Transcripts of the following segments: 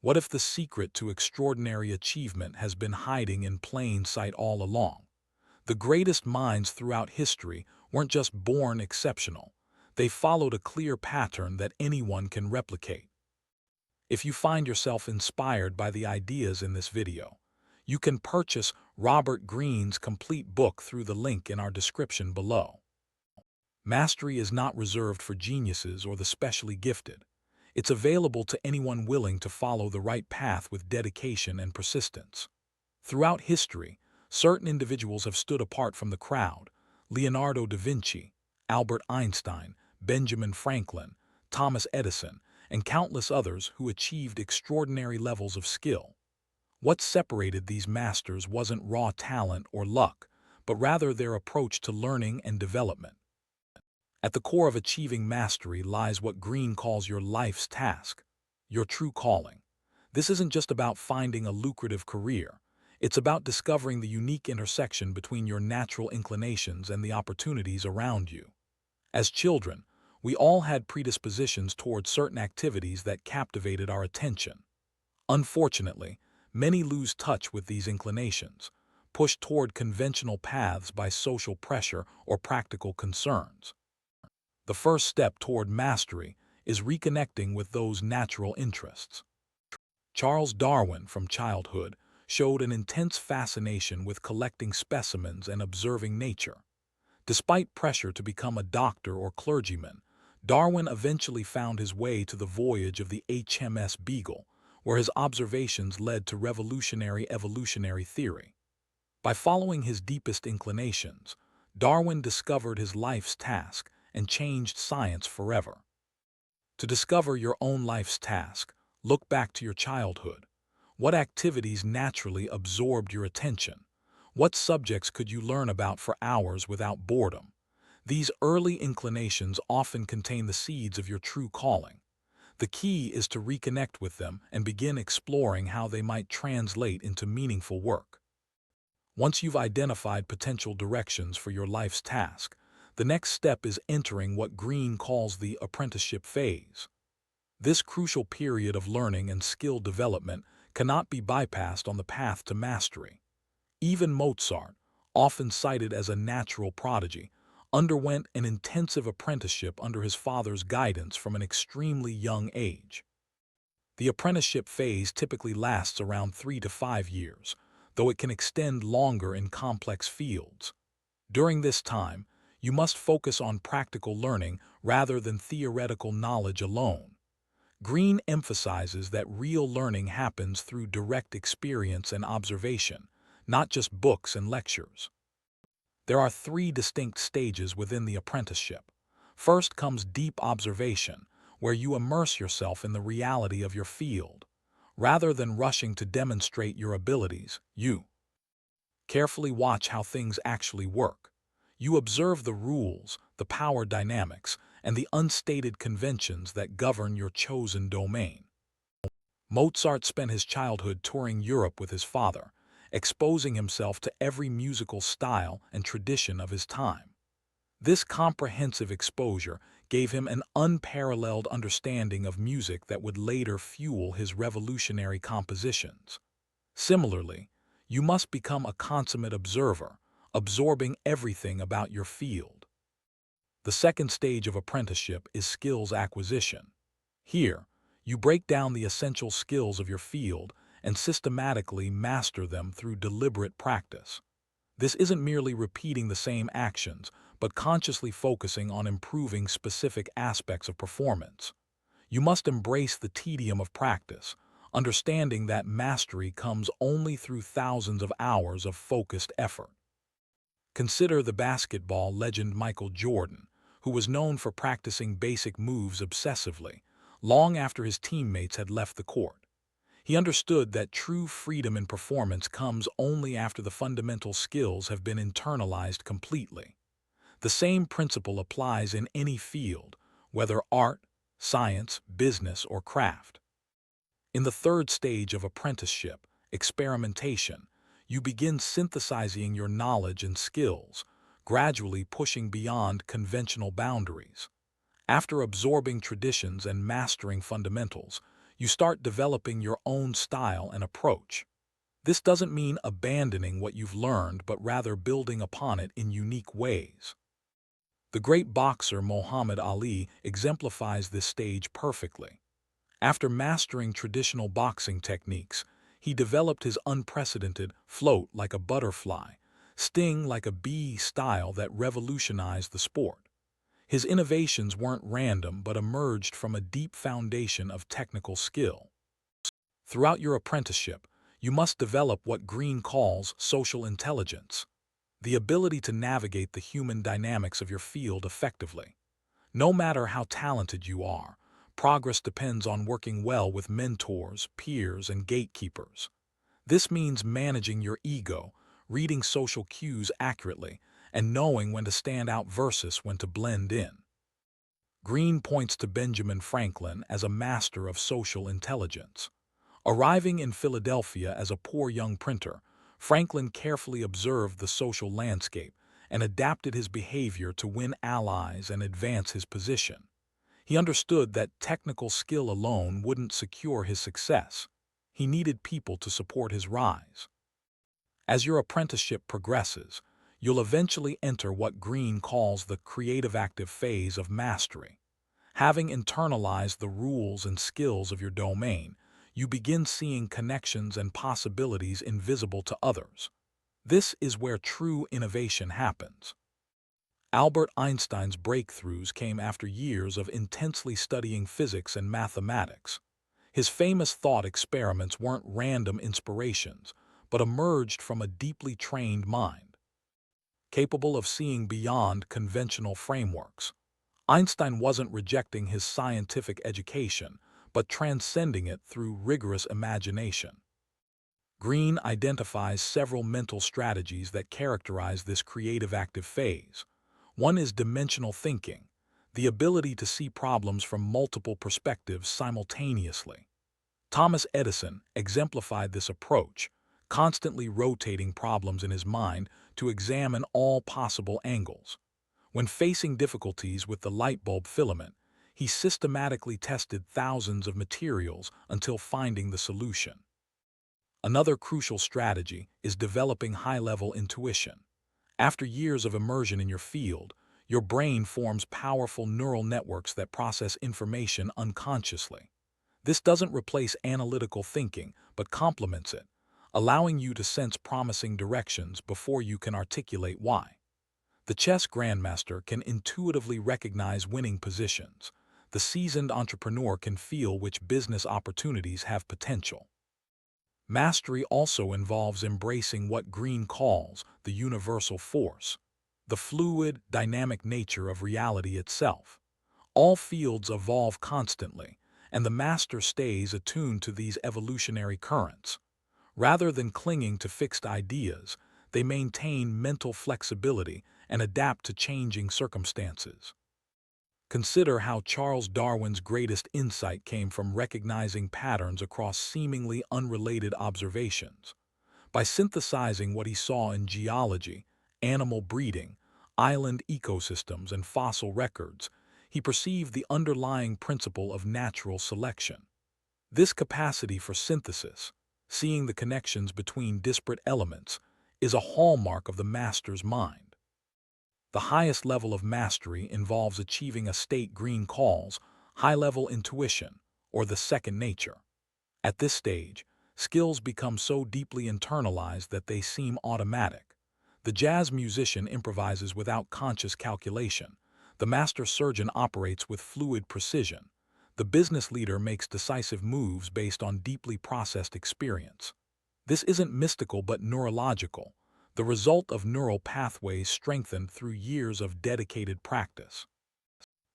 What if the secret to extraordinary achievement has been hiding in plain sight all along? The greatest minds throughout history weren't just born exceptional. They followed a clear pattern that anyone can replicate. If you find yourself inspired by the ideas in this video, you can purchase Robert Greene's complete book through the link in our description below. Mastery is not reserved for geniuses or the specially gifted. It's available to anyone willing to follow the right path with dedication and persistence. Throughout history, certain individuals have stood apart from the crowd: Leonardo da Vinci, Albert Einstein, Benjamin Franklin, Thomas Edison, and countless others who achieved extraordinary levels of skill. What separated these masters wasn't raw talent or luck, but rather their approach to learning and development. At the core of achieving mastery lies what Greene calls your life's task, your true calling. This isn't just about finding a lucrative career. It's about discovering the unique intersection between your natural inclinations and the opportunities around you. As children, we all had predispositions toward certain activities that captivated our attention. Unfortunately, many lose touch with these inclinations, pushed toward conventional paths by social pressure or practical concerns. The first step toward mastery is reconnecting with those natural interests. Charles Darwin, from childhood, showed an intense fascination with collecting specimens and observing nature. Despite pressure to become a doctor or clergyman, Darwin eventually found his way to the voyage of the HMS Beagle, where his observations led to revolutionary evolutionary theory. By following his deepest inclinations, Darwin discovered his life's task and changed science forever. To discover your own life's task, look back to your childhood. What activities naturally absorbed your attention? What subjects could you learn about for hours without boredom? These early inclinations often contain the seeds of your true calling. The key is to reconnect with them and begin exploring how they might translate into meaningful work. Once you've identified potential directions for your life's task, the next step is entering what Greene calls the apprenticeship phase. This crucial period of learning and skill development cannot be bypassed on the path to mastery. Even Mozart, often cited as a natural prodigy, underwent an intensive apprenticeship under his father's guidance from an extremely young age. The apprenticeship phase typically lasts around 3 to 5 years, though it can extend longer in complex fields. During this time, you must focus on practical learning rather than theoretical knowledge alone. Greene emphasizes that real learning happens through direct experience and observation, not just books and lectures. There are 3 distinct stages within the apprenticeship. First comes deep observation, where you immerse yourself in the reality of your field. Rather than rushing to demonstrate your abilities, you carefully watch how things actually work. You observe the rules, the power dynamics, and the unstated conventions that govern your chosen domain. Mozart spent his childhood touring Europe with his father, exposing himself to every musical style and tradition of his time. This comprehensive exposure gave him an unparalleled understanding of music that would later fuel his revolutionary compositions. Similarly, you must become a consummate observer, absorbing everything about your field. The second stage of apprenticeship is skills acquisition. Here, you break down the essential skills of your field and systematically master them through deliberate practice. This isn't merely repeating the same actions, but consciously focusing on improving specific aspects of performance. You must embrace the tedium of practice, understanding that mastery comes only through thousands of hours of focused effort. Consider the basketball legend Michael Jordan, who was known for practicing basic moves obsessively, long after his teammates had left the court. He understood that true freedom in performance comes only after the fundamental skills have been internalized completely. The same principle applies in any field, whether art, science, business, or craft. In the third stage of apprenticeship, experimentation, you begin synthesizing your knowledge and skills, gradually pushing beyond conventional boundaries. After absorbing traditions and mastering fundamentals, you start developing your own style and approach. This doesn't mean abandoning what you've learned, but rather building upon it in unique ways. The great boxer Muhammad Ali exemplifies this stage perfectly. After mastering traditional boxing techniques, he developed his unprecedented float like a butterfly, sting like a bee style that revolutionized the sport. His innovations weren't random but emerged from a deep foundation of technical skill. Throughout your apprenticeship, you must develop what Greene calls social intelligence, the ability to navigate the human dynamics of your field effectively. No matter how talented you are, progress depends on working well with mentors, peers, and gatekeepers. This means managing your ego, reading social cues accurately, and knowing when to stand out versus when to blend in. Greene points to Benjamin Franklin as a master of social intelligence. Arriving in Philadelphia as a poor young printer, Franklin carefully observed the social landscape and adapted his behavior to win allies and advance his position. He understood that technical skill alone wouldn't secure his success. He needed people to support his rise. As your apprenticeship progresses, you'll eventually enter what Greene calls the creative active phase of mastery. Having internalized the rules and skills of your domain, you begin seeing connections and possibilities invisible to others. This is where true innovation happens. Albert Einstein's breakthroughs came after years of intensely studying physics and mathematics. His famous thought experiments weren't random inspirations, but emerged from a deeply trained mind, capable of seeing beyond conventional frameworks. Einstein wasn't rejecting his scientific education, but transcending it through rigorous imagination. Greene identifies several mental strategies that characterize this creative active phase. One is dimensional thinking, the ability to see problems from multiple perspectives simultaneously. Thomas Edison exemplified this approach, constantly rotating problems in his mind to examine all possible angles. When facing difficulties with the light bulb filament, he systematically tested thousands of materials until finding the solution. Another crucial strategy is developing high-level intuition. After years of immersion in your field, your brain forms powerful neural networks that process information unconsciously. This doesn't replace analytical thinking, but complements it, allowing you to sense promising directions before you can articulate why. The chess grandmaster can intuitively recognize winning positions. The seasoned entrepreneur can feel which business opportunities have potential. Mastery also involves embracing what Greene calls the universal force, the fluid, dynamic nature of reality itself. All fields evolve constantly, and the master stays attuned to these evolutionary currents. Rather than clinging to fixed ideas, they maintain mental flexibility and adapt to changing circumstances. Consider how Charles Darwin's greatest insight came from recognizing patterns across seemingly unrelated observations. By synthesizing what he saw in geology, animal breeding, island ecosystems, and fossil records, he perceived the underlying principle of natural selection. This capacity for synthesis, seeing the connections between disparate elements, is a hallmark of the master's mind. The highest level of mastery involves achieving a state Greene calls high-level intuition, or the second nature. At this stage, skills become so deeply internalized that they seem automatic. The jazz musician improvises without conscious calculation. The master surgeon operates with fluid precision. The business leader makes decisive moves based on deeply processed experience. This isn't mystical but neurological, the result of neural pathways strengthened through years of dedicated practice.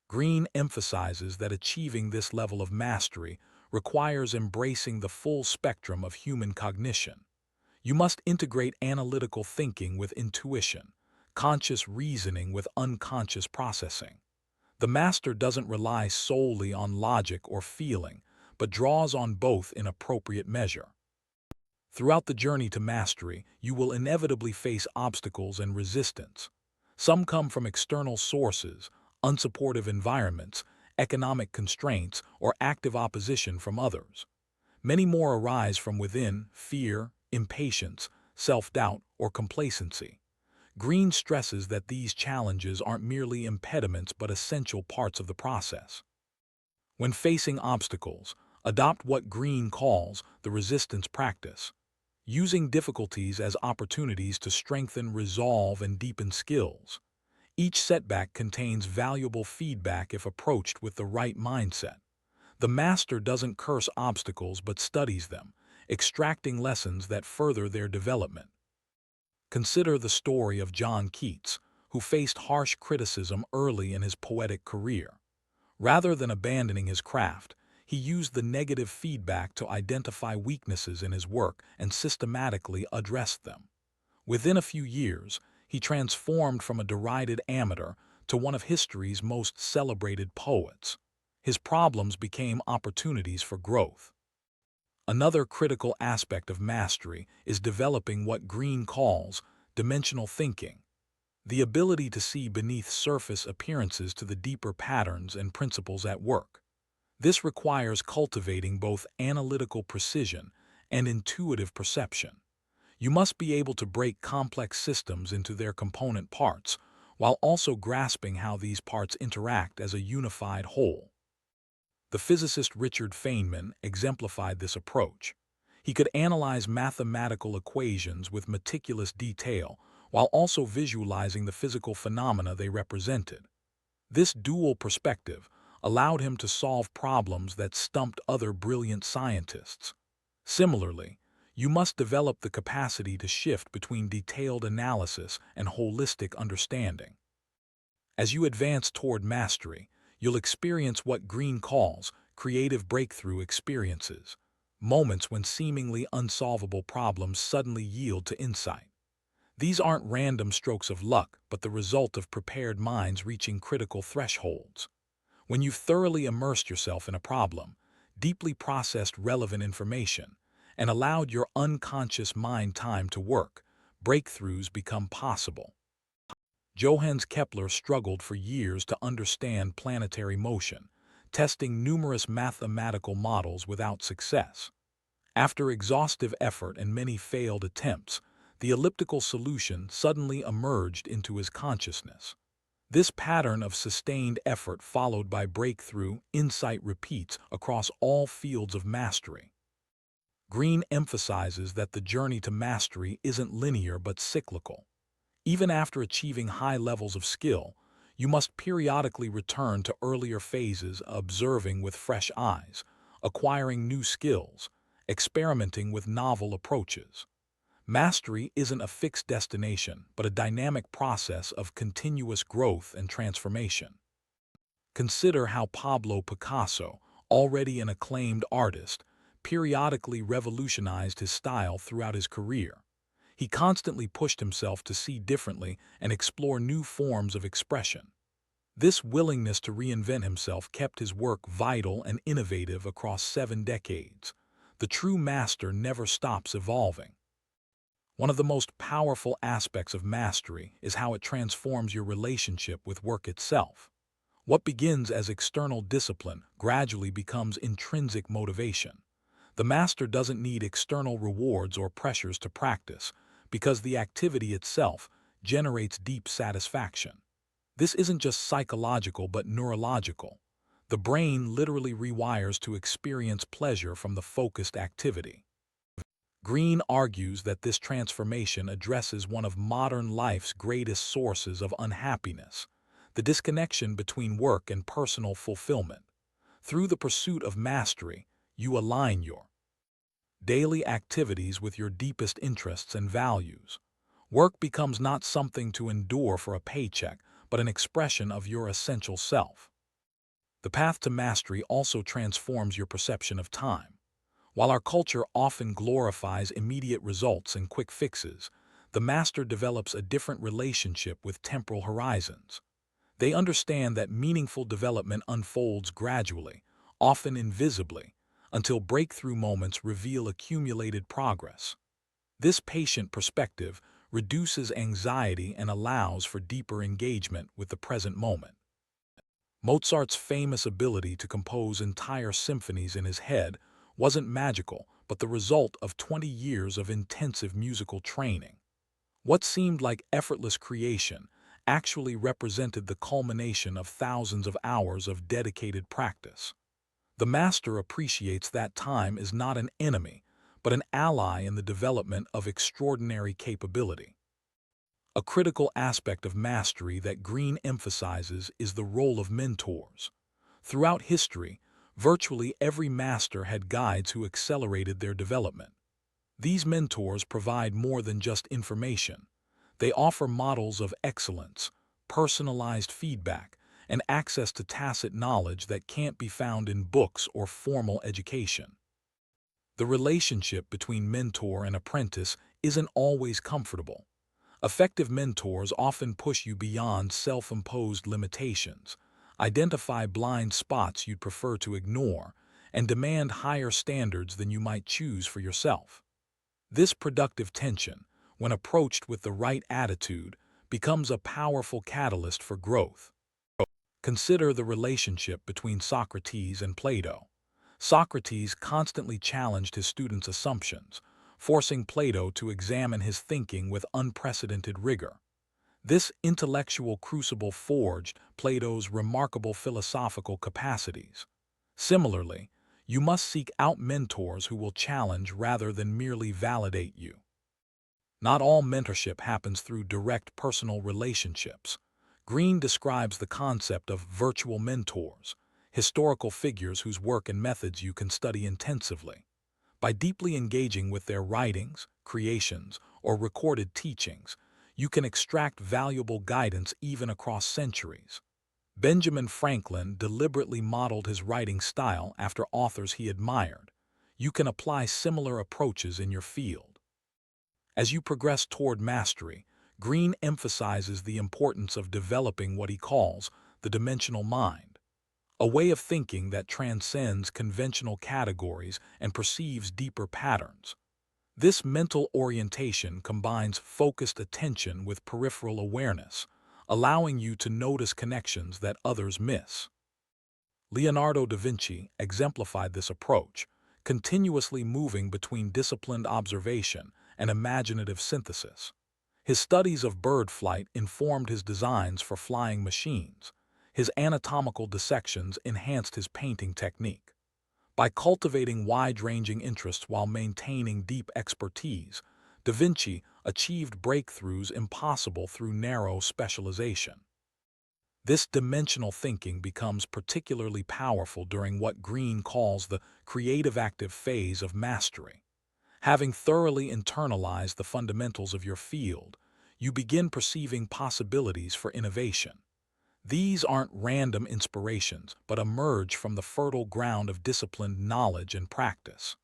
Greene emphasizes that achieving this level of mastery requires embracing the full spectrum of human cognition. You must integrate analytical thinking with intuition, conscious reasoning with unconscious processing. The master doesn't rely solely on logic or feeling, but draws on both in appropriate measure. Throughout the journey to mastery, you will inevitably face obstacles and resistance. Some come from external sources, unsupportive environments, economic constraints, or active opposition from others. Many more arise from within: fear, impatience, self-doubt, or complacency. Greene stresses that these challenges aren't merely impediments but essential parts of the process. When facing obstacles, adopt what Greene calls the resistance practice, using difficulties as opportunities to strengthen resolve and deepen skills. Each setback contains valuable feedback if approached with the right mindset. The master doesn't curse obstacles but studies them, extracting lessons that further their development. Consider the story of John Keats, who faced harsh criticism early in his poetic career. Rather than abandoning his craft, he used the negative feedback to identify weaknesses in his work and systematically addressed them. Within a few years, he transformed from a derided amateur to one of history's most celebrated poets. His problems became opportunities for growth. Another critical aspect of mastery is developing what Greene calls dimensional thinking, the ability to see beneath surface appearances to the deeper patterns and principles at work. This requires cultivating both analytical precision and intuitive perception. You must be able to break complex systems into their component parts, while also grasping how these parts interact as a unified whole. The physicist Richard Feynman exemplified this approach. He could analyze mathematical equations with meticulous detail while also visualizing the physical phenomena they represented. This dual perspective allowed him to solve problems that stumped other brilliant scientists. Similarly, you must develop the capacity to shift between detailed analysis and holistic understanding. As you advance toward mastery, you'll experience what Greene calls creative breakthrough experiences, moments when seemingly unsolvable problems suddenly yield to insight. These aren't random strokes of luck, but the result of prepared minds reaching critical thresholds. When you've thoroughly immersed yourself in a problem, deeply processed relevant information, and allowed your unconscious mind time to work, breakthroughs become possible. Johannes Kepler struggled for years to understand planetary motion, testing numerous mathematical models without success. After exhaustive effort and many failed attempts, the elliptical solution suddenly emerged into his consciousness. This pattern of sustained effort followed by breakthrough insight repeats across all fields of mastery. Greene emphasizes that the journey to mastery isn't linear but cyclical. Even after achieving high levels of skill, you must periodically return to earlier phases, observing with fresh eyes, acquiring new skills, experimenting with novel approaches. Mastery isn't a fixed destination, but a dynamic process of continuous growth and transformation. Consider how Pablo Picasso, already an acclaimed artist, periodically revolutionized his style throughout his career. He constantly pushed himself to see differently and explore new forms of expression. This willingness to reinvent himself kept his work vital and innovative across 7 decades. The true master never stops evolving. One of the most powerful aspects of mastery is how it transforms your relationship with work itself. What begins as external discipline gradually becomes intrinsic motivation. The master doesn't need external rewards or pressures to practice, because the activity itself generates deep satisfaction. This isn't just psychological but neurological. The brain literally rewires to experience pleasure from the focused activity. Greene argues that this transformation addresses one of modern life's greatest sources of unhappiness, the disconnection between work and personal fulfillment. Through the pursuit of mastery, you align your daily activities with your deepest interests and values. Work becomes not something to endure for a paycheck, but an expression of your essential self. The path to mastery also transforms your perception of time. While our culture often glorifies immediate results and quick fixes, the master develops a different relationship with temporal horizons. They understand that meaningful development unfolds gradually, often invisibly, until breakthrough moments reveal accumulated progress. This patient perspective reduces anxiety and allows for deeper engagement with the present moment. Mozart's famous ability to compose entire symphonies in his head wasn't magical, but the result of 20 years of intensive musical training. What seemed like effortless creation actually represented the culmination of thousands of hours of dedicated practice. The master appreciates that time is not an enemy, but an ally in the development of extraordinary capability. A critical aspect of mastery that Greene emphasizes is the role of mentors. Throughout history, virtually every master had guides who accelerated their development. These mentors provide more than just information. They offer models of excellence, personalized feedback, and access to tacit knowledge that can't be found in books or formal education. The relationship between mentor and apprentice isn't always comfortable. Effective mentors often push you beyond self-imposed limitations, identify blind spots you'd prefer to ignore, and demand higher standards than you might choose for yourself. This productive tension, when approached with the right attitude, becomes a powerful catalyst for growth. Consider the relationship between Socrates and Plato. Socrates constantly challenged his students' assumptions, forcing Plato to examine his thinking with unprecedented rigor. This intellectual crucible forged Plato's remarkable philosophical capacities. Similarly, you must seek out mentors who will challenge rather than merely validate you. Not all mentorship happens through direct personal relationships. Greene describes the concept of virtual mentors, historical figures whose work and methods you can study intensively. By deeply engaging with their writings, creations, or recorded teachings, you can extract valuable guidance even across centuries. Benjamin Franklin deliberately modeled his writing style after authors he admired. You can apply similar approaches in your field. As you progress toward mastery, Greene emphasizes the importance of developing what he calls the dimensional mind, a way of thinking that transcends conventional categories and perceives deeper patterns. This mental orientation combines focused attention with peripheral awareness, allowing you to notice connections that others miss. Leonardo da Vinci exemplified this approach, continuously moving between disciplined observation and imaginative synthesis. His studies of bird flight informed his designs for flying machines. His anatomical dissections enhanced his painting technique. By cultivating wide-ranging interests while maintaining deep expertise, Da Vinci achieved breakthroughs impossible through narrow specialization. This dimensional thinking becomes particularly powerful during what Greene calls the creative active phase of mastery. Having thoroughly internalized the fundamentals of your field, you begin perceiving possibilities for innovation. These aren't random inspirations, but emerge from the fertile ground of disciplined knowledge and practice.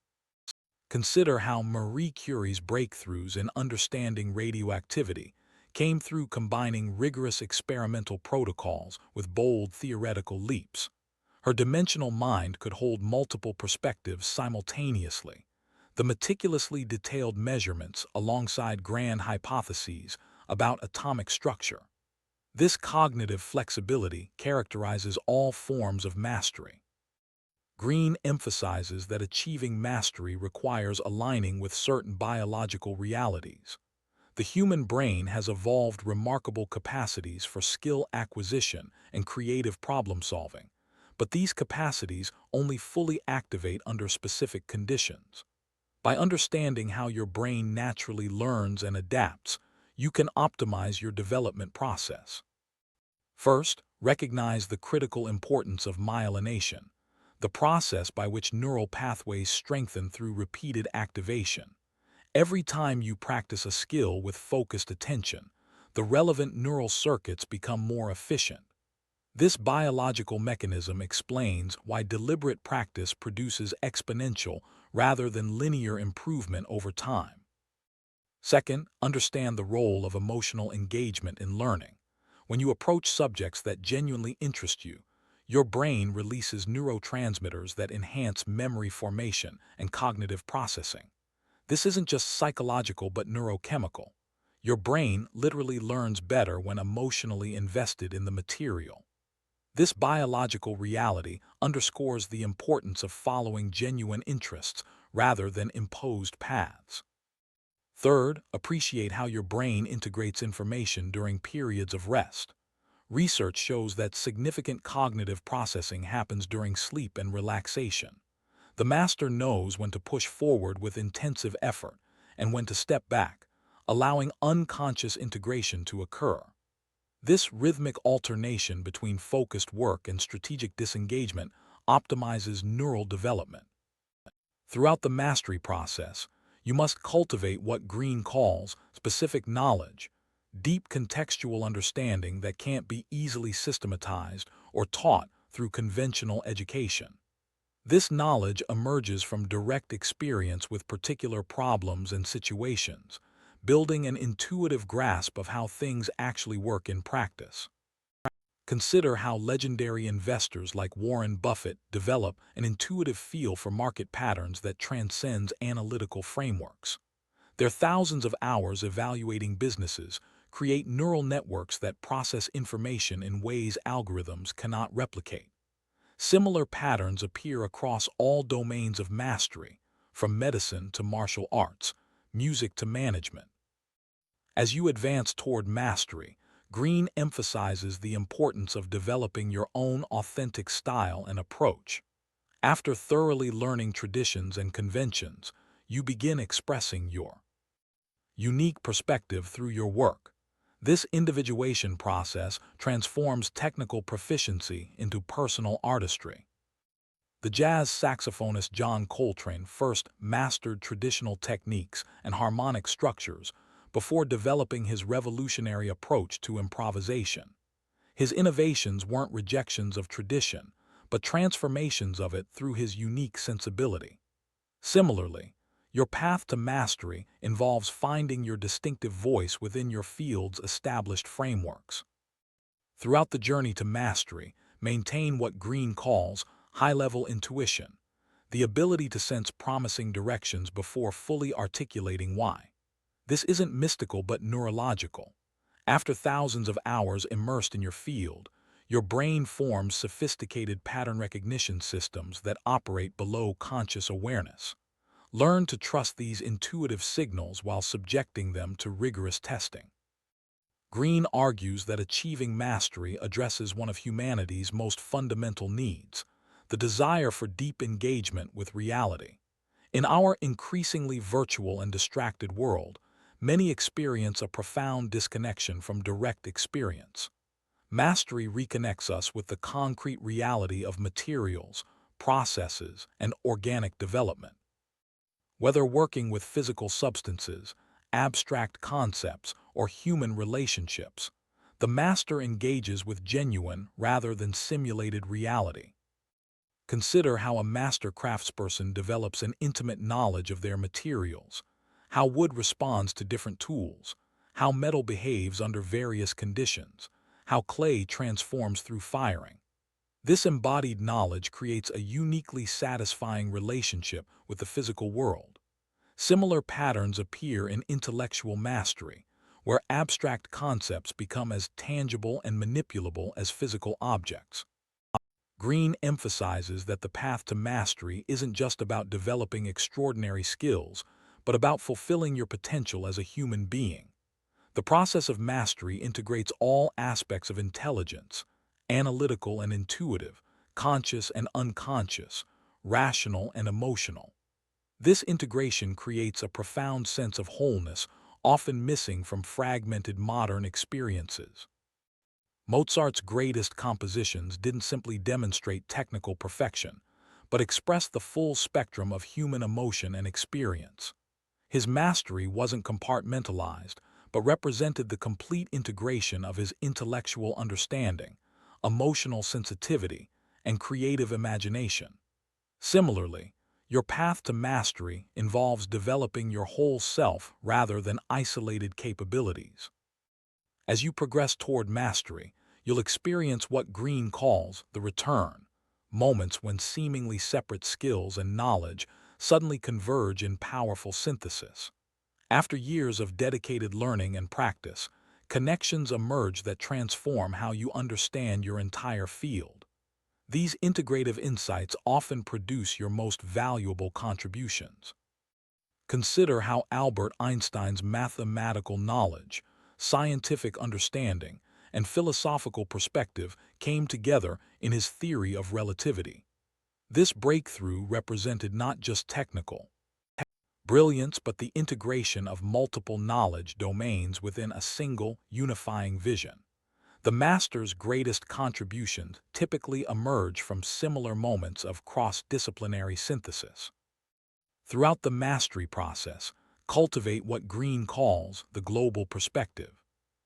Consider how Marie Curie's breakthroughs in understanding radioactivity came through combining rigorous experimental protocols with bold theoretical leaps. Her dimensional mind could hold multiple perspectives simultaneously. The meticulously detailed measurements alongside grand hypotheses about atomic structure. This cognitive flexibility characterizes all forms of mastery. Greene emphasizes that achieving mastery requires aligning with certain biological realities. The human brain has evolved remarkable capacities for skill acquisition and creative problem-solving, but these capacities only fully activate under specific conditions. By understanding how your brain naturally learns and adapts, you can optimize your development process. First, recognize the critical importance of myelination, the process by which neural pathways strengthen through repeated activation. Every time you practice a skill with focused attention, the relevant neural circuits become more efficient. This biological mechanism explains why deliberate practice produces exponential rather than linear improvement over time. Second, understand the role of emotional engagement in learning. When you approach subjects that genuinely interest you, your brain releases neurotransmitters that enhance memory formation and cognitive processing. This isn't just psychological but neurochemical. Your brain literally learns better when emotionally invested in the material. This biological reality underscores the importance of following genuine interests rather than imposed paths. Third, appreciate how your brain integrates information during periods of rest. Research shows that significant cognitive processing happens during sleep and relaxation. The master knows when to push forward with intensive effort and when to step back, allowing unconscious integration to occur. This rhythmic alternation between focused work and strategic disengagement optimizes neural development. Throughout the mastery process, you must cultivate what Greene calls specific knowledge, deep contextual understanding that can't be easily systematized or taught through conventional education. This knowledge emerges from direct experience with particular problems and situations, building an intuitive grasp of how things actually work in practice. Consider how legendary investors like Warren Buffett develop an intuitive feel for market patterns that transcends analytical frameworks. Their thousands of hours evaluating businesses create neural networks that process information in ways algorithms cannot replicate. Similar patterns appear across all domains of mastery, from medicine to martial arts, music to management. As you advance toward mastery, Greene emphasizes the importance of developing your own authentic style and approach. After thoroughly learning traditions and conventions, you begin expressing your unique perspective through your work. This individuation process transforms technical proficiency into personal artistry. The jazz saxophonist John Coltrane first mastered traditional techniques and harmonic structures before developing his revolutionary approach to improvisation. His innovations weren't rejections of tradition, but transformations of it through his unique sensibility. Similarly, your path to mastery involves finding your distinctive voice within your field's established frameworks. Throughout the journey to mastery, maintain what Greene calls high-level intuition, the ability to sense promising directions before fully articulating why. This isn't mystical but neurological. After thousands of hours immersed in your field, your brain forms sophisticated pattern recognition systems that operate below conscious awareness. Learn to trust these intuitive signals while subjecting them to rigorous testing. Greene argues that achieving mastery addresses one of humanity's most fundamental needs, the desire for deep engagement with reality. In our increasingly virtual and distracted world, many experience a profound disconnection from direct experience. Mastery reconnects us with the concrete reality of materials, processes, and organic development. Whether working with physical substances, abstract concepts, or human relationships, the master engages with genuine rather than simulated reality. Consider how a master craftsperson develops an intimate knowledge of their materials, how wood responds to different tools, how metal behaves under various conditions, how clay transforms through firing. This embodied knowledge creates a uniquely satisfying relationship with the physical world. Similar patterns appear in intellectual mastery, where abstract concepts become as tangible and manipulable as physical objects. Greene emphasizes that the path to mastery isn't just about developing extraordinary skills, but about fulfilling your potential as a human being. The process of mastery integrates all aspects of intelligence, analytical and intuitive, conscious and unconscious, rational and emotional. This integration creates a profound sense of wholeness, often missing from fragmented modern experiences. Mozart's greatest compositions didn't simply demonstrate technical perfection, but expressed the full spectrum of human emotion and experience. His mastery wasn't compartmentalized, but represented the complete integration of his intellectual understanding, emotional sensitivity, and creative imagination. Similarly, your path to mastery involves developing your whole self rather than isolated capabilities. As you progress toward mastery, you'll experience what Greene calls the return, moments when seemingly separate skills and knowledge suddenly converge in powerful synthesis. After years of dedicated learning and practice, Connections emerge that transform how you understand your entire field. These integrative insights often produce your most valuable contributions. Consider how Albert Einstein's mathematical knowledge, scientific understanding, and philosophical perspective came together in his theory of relativity. This breakthrough represented not just technical brilliance but the integration of multiple knowledge domains within a single, unifying vision. The master's greatest contributions typically emerge from similar moments of cross-disciplinary synthesis. Throughout the mastery process, cultivate what Greene calls the global perspective,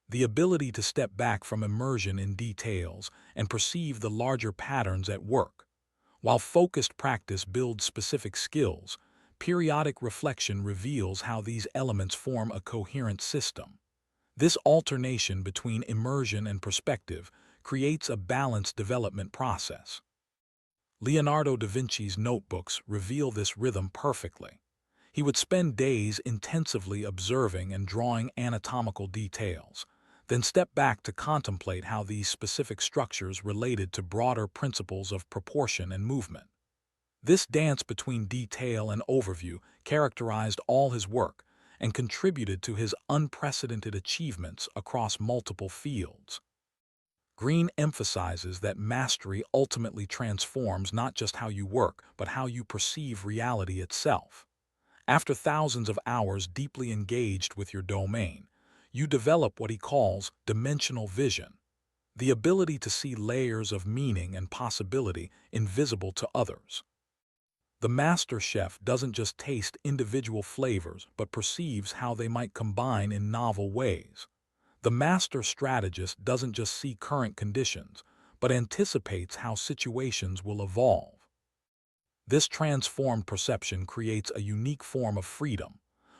the ability to step back from immersion in details and perceive the larger patterns at work. While focused practice builds specific skills, periodic reflection reveals how these elements form a coherent system. This alternation between immersion and perspective creates a balanced development process. Leonardo da Vinci's notebooks reveal this rhythm perfectly. He would spend days intensively observing and drawing anatomical details, then step back to contemplate how these specific structures related to broader principles of proportion and movement. This dance between detail and overview characterized all his work and contributed to his unprecedented achievements across multiple fields. Greene emphasizes that mastery ultimately transforms not just how you work, but how you perceive reality itself. After thousands of hours deeply engaged with your domain, you develop what he calls dimensional vision, the ability to see layers of meaning and possibility invisible to others. The master chef doesn't just taste individual flavors, but perceives how they might combine in novel ways. The master strategist doesn't just see current conditions, but anticipates how situations will evolve. This transformed perception creates a unique form of freedom.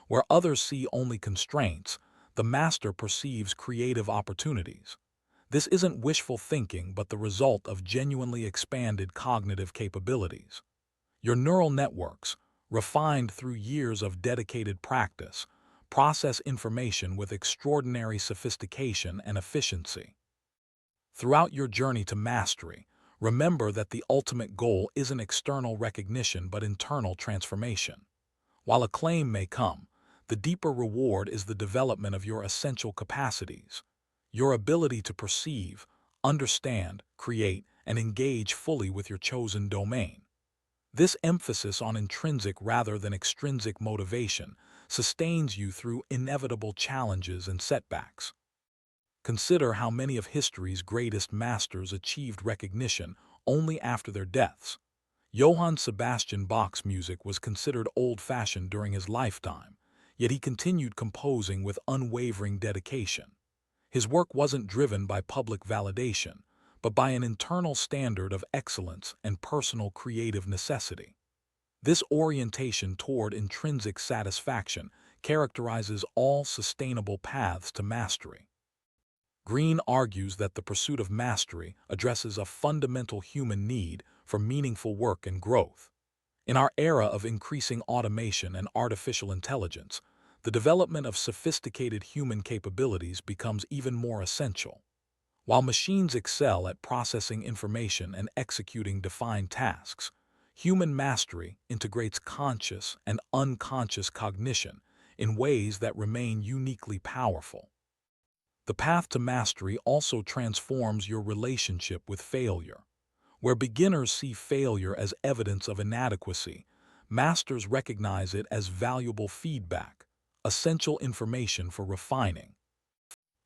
Where others see only constraints, the master perceives creative opportunities. This isn't wishful thinking, but the result of genuinely expanded cognitive capabilities. Your neural networks, refined through years of dedicated practice, process information with extraordinary sophistication and efficiency. Throughout your journey to mastery, remember that the ultimate goal isn't external recognition but internal transformation. While acclaim may come, the deeper reward is the development of your essential capacities, your ability to perceive, understand, create, and engage fully with your chosen domain. This emphasis on intrinsic rather than extrinsic motivation sustains you through inevitable challenges and setbacks. Consider how many of history's greatest masters achieved recognition only after their deaths. Johann Sebastian Bach's music was considered old-fashioned during his lifetime, yet he continued composing with unwavering dedication. His work wasn't driven by public validation, but by an internal standard of excellence and personal creative necessity. This orientation toward intrinsic satisfaction characterizes all sustainable paths to mastery. Greene argues that the pursuit of mastery addresses a fundamental human need for meaningful work and growth. In our era of increasing automation and artificial intelligence, the development of sophisticated human capabilities becomes even more essential. While machines excel at processing information and executing defined tasks, human mastery integrates conscious and unconscious cognition in ways that remain uniquely powerful. The path to mastery also transforms your relationship with failure. Where beginners see failure as evidence of inadequacy, masters recognize it as valuable feedback, essential information for refining.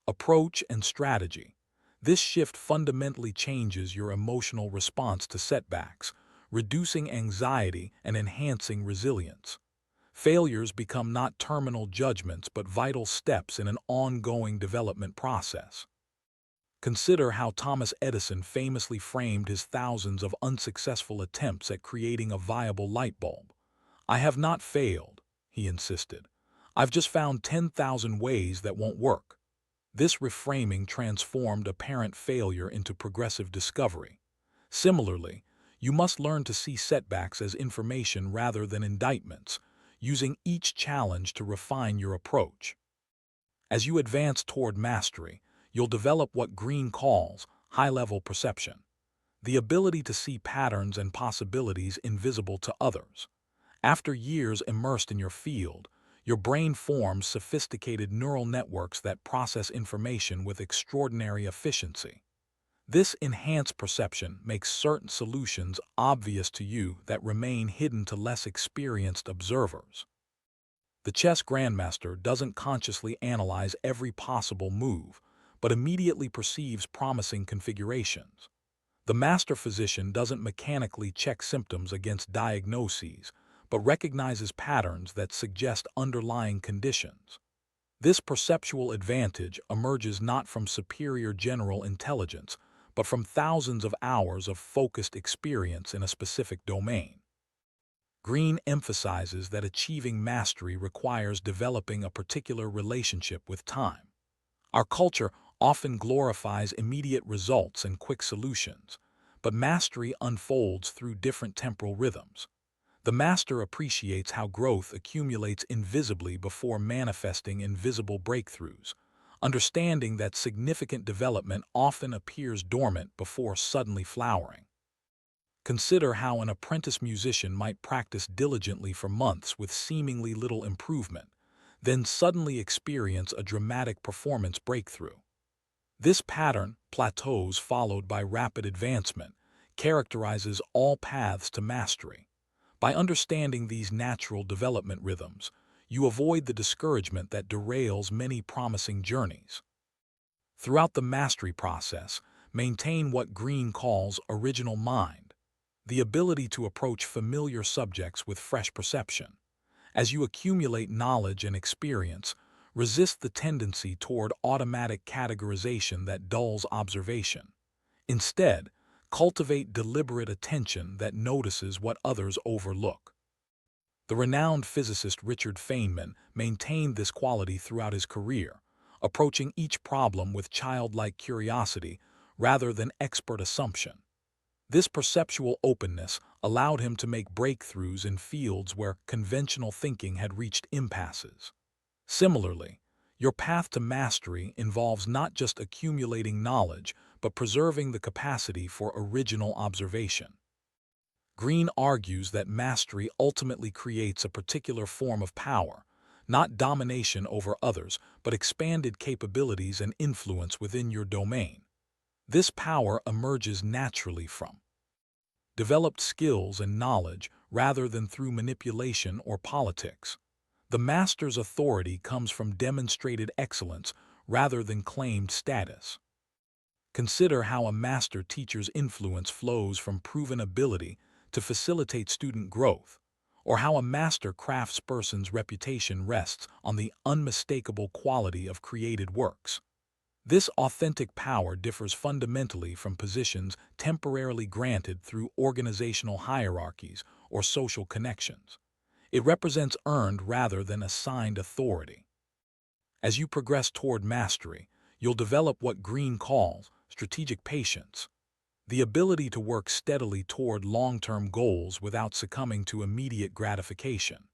Approach and strategy. This shift fundamentally changes your emotional response to setbacks, reducing anxiety and enhancing resilience. Failures become not terminal judgments but vital steps in an ongoing development process. Consider how Thomas Edison famously framed his thousands of unsuccessful attempts at creating a viable light bulb. "I have not failed," he insisted. "I've just found 10,000 ways that won't work." This reframing transformed apparent failure into progressive discovery. Similarly, you must learn to see setbacks as information rather than indictments, using each challenge to refine your approach. As you advance toward mastery, you'll develop what Greene calls high-level perception, the ability to see patterns and possibilities invisible to others. After years immersed in your field, your brain forms sophisticated neural networks that process information with extraordinary efficiency. This enhanced perception makes certain solutions obvious to you that remain hidden to less experienced observers. The chess grandmaster doesn't consciously analyze every possible move, but immediately perceives promising configurations. The master physician doesn't mechanically check symptoms against diagnoses, but recognizes patterns that suggest underlying conditions. This perceptual advantage emerges not from superior general intelligence, but from thousands of hours of focused experience in a specific domain. Greene emphasizes that achieving mastery requires developing a particular relationship with time. Our culture often glorifies immediate results and quick solutions, but mastery unfolds through different temporal rhythms. The master appreciates how growth accumulates invisibly before manifesting in visible breakthroughs, understanding that significant development often appears dormant before suddenly flowering. Consider how an apprentice musician might practice diligently for months with seemingly little improvement, then suddenly experience a dramatic performance breakthrough. This pattern, plateaus followed by rapid advancement, characterizes all paths to mastery. By understanding these natural development rhythms, you avoid the discouragement that derails many promising journeys. Throughout the mastery process, maintain what Greene calls original mind, the ability to approach familiar subjects with fresh perception. As you accumulate knowledge and experience, resist the tendency toward automatic categorization that dulls observation. Instead, cultivate deliberate attention that notices what others overlook. The renowned physicist Richard Feynman maintained this quality throughout his career, approaching each problem with childlike curiosity rather than expert assumption. This perceptual openness allowed him to make breakthroughs in fields where conventional thinking had reached impasses. Similarly, your path to mastery involves not just accumulating knowledge, but preserving the capacity for original observation. Greene argues that mastery ultimately creates a particular form of power, not domination over others, but expanded capabilities and influence within your domain. This power emerges naturally from developed skills and knowledge rather than through manipulation or politics. The master's authority comes from demonstrated excellence rather than claimed status. Consider how a master teacher's influence flows from proven ability to facilitate student growth, or how a master craftsperson's reputation rests on the unmistakable quality of created works. This authentic power differs fundamentally from positions temporarily granted through organizational hierarchies or social connections. It represents earned rather than assigned authority. As you progress toward mastery, you'll develop what Greene calls strategic patience, the ability to work steadily toward long-term goals without succumbing to immediate gratification.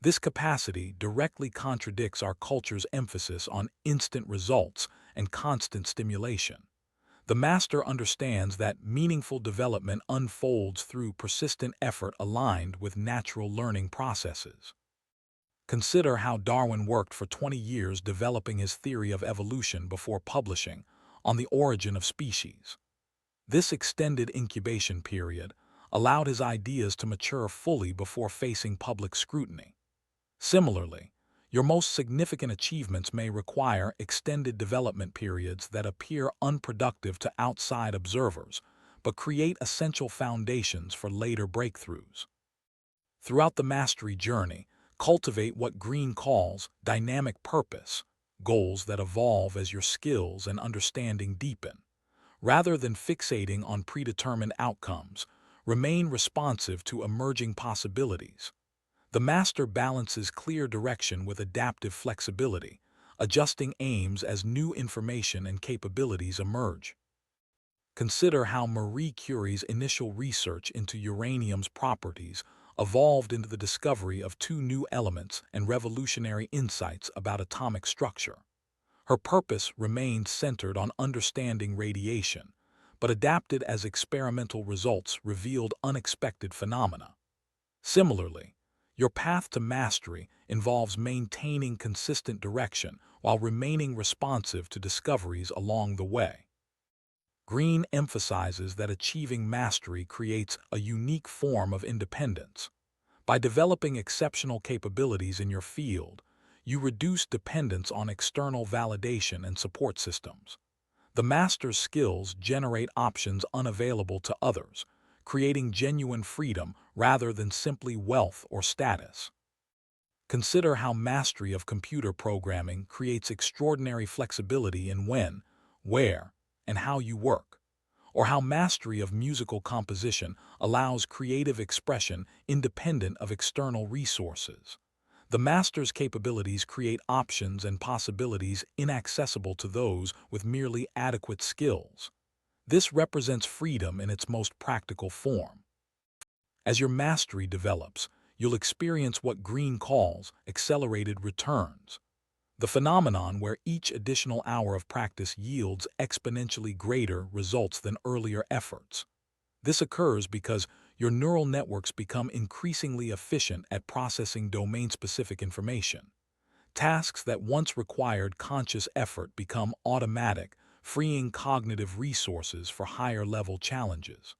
This capacity directly contradicts our culture's emphasis on instant results and constant stimulation. The master understands that meaningful development unfolds through persistent effort aligned with natural learning processes. Consider how Darwin worked for 20 years developing his theory of evolution before publishing On the Origin of Species. This extended incubation period allowed his ideas to mature fully before facing public scrutiny. Similarly, your most significant achievements may require extended development periods that appear unproductive to outside observers, but create essential foundations for later breakthroughs. Throughout the mastery journey, cultivate what Greene calls dynamic purpose, goals that evolve as your skills and understanding deepen. Rather than fixating on predetermined outcomes, remain responsive to emerging possibilities. The master balances clear direction with adaptive flexibility, adjusting aims as new information and capabilities emerge. Consider how Marie Curie's initial research into uranium's properties evolved into the discovery of two new elements and revolutionary insights about atomic structure. Her purpose remained centered on understanding radiation, but adapted as experimental results revealed unexpected phenomena. Similarly, your path to mastery involves maintaining consistent direction while remaining responsive to discoveries along the way. Greene emphasizes that achieving mastery creates a unique form of independence. By developing exceptional capabilities in your field, you reduce dependence on external validation and support systems. The master's skills generate options unavailable to others, creating genuine freedom rather than simply wealth or status. Consider how mastery of computer programming creates extraordinary flexibility in when, where, and how you work, or how mastery of musical composition allows creative expression independent of external resources. The master's capabilities create options and possibilities inaccessible to those with merely adequate skills. This represents freedom in its most practical form. As your mastery develops, you'll experience what Greene calls accelerated returns, the phenomenon where each additional hour of practice yields exponentially greater results than earlier efforts. This occurs because your neural networks become increasingly efficient at processing domain-specific information. Tasks that once required conscious effort become automatic, freeing cognitive resources for higher-level challenges.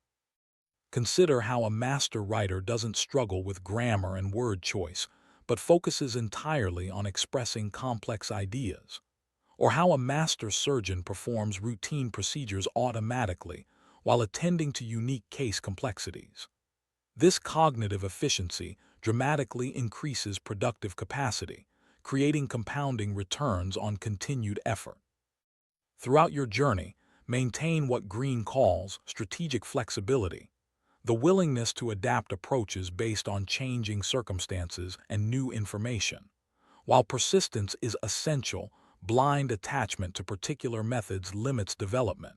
Consider how a master writer doesn't struggle with grammar and word choice, but focuses entirely on expressing complex ideas, or how a master surgeon performs routine procedures automatically while attending to unique case complexities. This cognitive efficiency dramatically increases productive capacity, creating compounding returns on continued effort. Throughout your journey, maintain what Greene calls strategic flexibility, the willingness to adapt approaches based on changing circumstances and new information. While persistence is essential, blind attachment to particular methods limits development.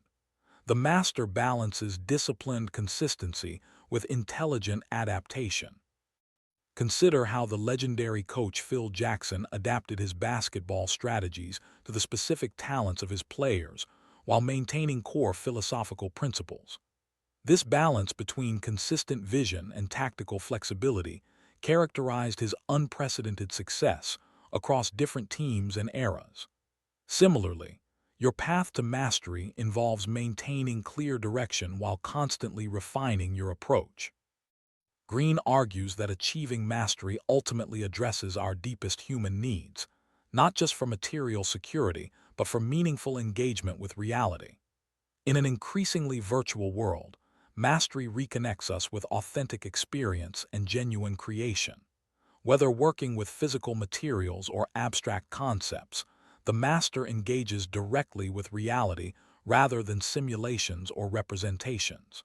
The master balances disciplined consistency with intelligent adaptation. Consider how the legendary coach Phil Jackson adapted his basketball strategies to the specific talents of his players while maintaining core philosophical principles. This balance between consistent vision and tactical flexibility characterized his unprecedented success across different teams and eras. Similarly, your path to mastery involves maintaining clear direction while constantly refining your approach. Greene argues that achieving mastery ultimately addresses our deepest human needs, not just for material security, but for meaningful engagement with reality. In an increasingly virtual world, mastery reconnects us with authentic experience and genuine creation. Whether working with physical materials or abstract concepts, the master engages directly with reality rather than simulations or representations.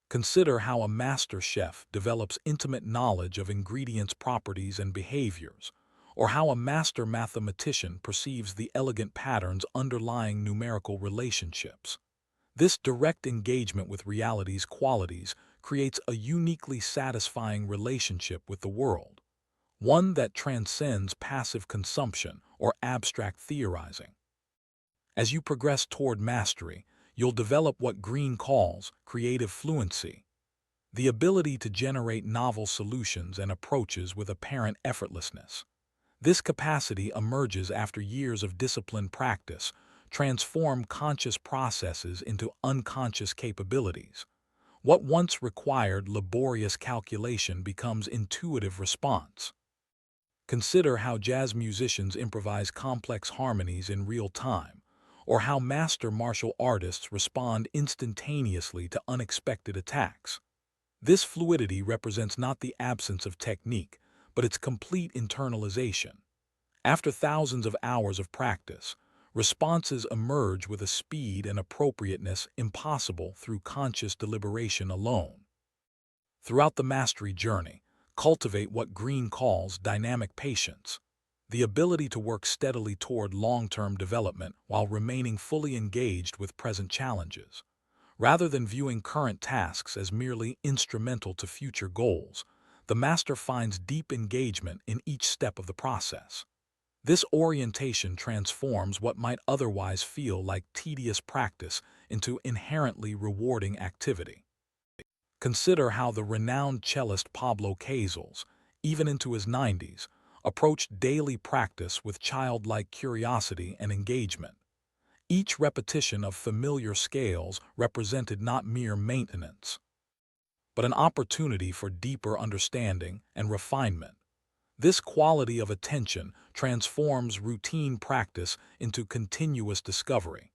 Consider how a master chef develops intimate knowledge of ingredients' properties and behaviors, or how a master mathematician perceives the elegant patterns underlying numerical relationships. This direct engagement with reality's qualities creates a uniquely satisfying relationship with the world, one that transcends passive consumption or abstract theorizing. As you progress toward mastery, you'll develop what Greene calls creative fluency, the ability to generate novel solutions and approaches with apparent effortlessness. This capacity emerges after years of disciplined practice, transform conscious processes into unconscious capabilities. What once required laborious calculation becomes intuitive response. Consider how jazz musicians improvise complex harmonies in real time, or how master martial artists respond instantaneously to unexpected attacks. This fluidity represents not the absence of technique, but its complete internalization. After thousands of hours of practice, responses emerge with a speed and appropriateness impossible through conscious deliberation alone. Throughout the mastery journey, cultivate what Greene calls dynamic patience, the ability to work steadily toward long-term development while remaining fully engaged with present challenges. Rather than viewing current tasks as merely instrumental to future goals, the master finds deep engagement in each step of the process. This orientation transforms what might otherwise feel like tedious practice into inherently rewarding activity. Consider how the renowned cellist Pablo Casals, even into his 90s, approached daily practice with childlike curiosity and engagement. Each repetition of familiar scales represented not mere maintenance, but an opportunity for deeper understanding and refinement. This quality of attention transforms routine practice into continuous discovery.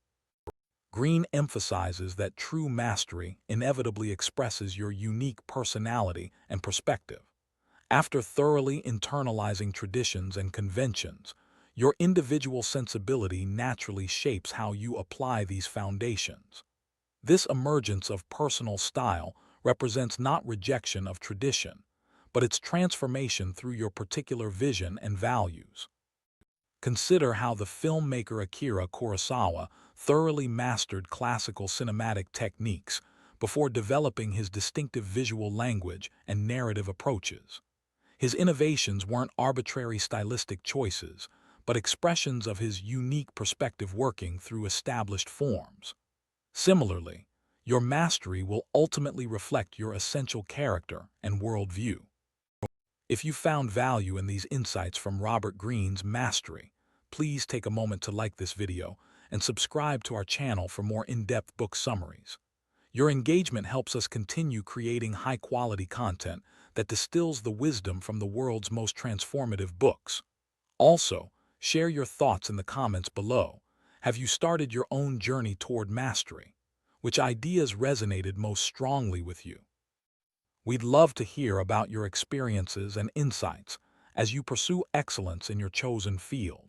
Greene emphasizes that true mastery inevitably expresses your unique personality and perspective. After thoroughly internalizing traditions and conventions, your individual sensibility naturally shapes how you apply these foundations. This emergence of personal style represents not rejection of tradition, but its transformation through your particular vision and values. Consider how the filmmaker Akira Kurosawa thoroughly mastered classical cinematic techniques before developing his distinctive visual language and narrative approaches. His innovations weren't arbitrary stylistic choices, but expressions of his unique perspective working through established forms. Similarly, your mastery will ultimately reflect your essential character and worldview. If you found value in these insights from Robert Greene's mastery, please take a moment to like this video and subscribe to our channel for more in-depth book summaries. Your engagement helps us continue creating high-quality content that distills the wisdom from the world's most transformative books. Also, share your thoughts in the comments below. Have you started your own journey toward mastery? Which ideas resonated most strongly with you? We'd love to hear about your experiences and insights as you pursue excellence in your chosen field.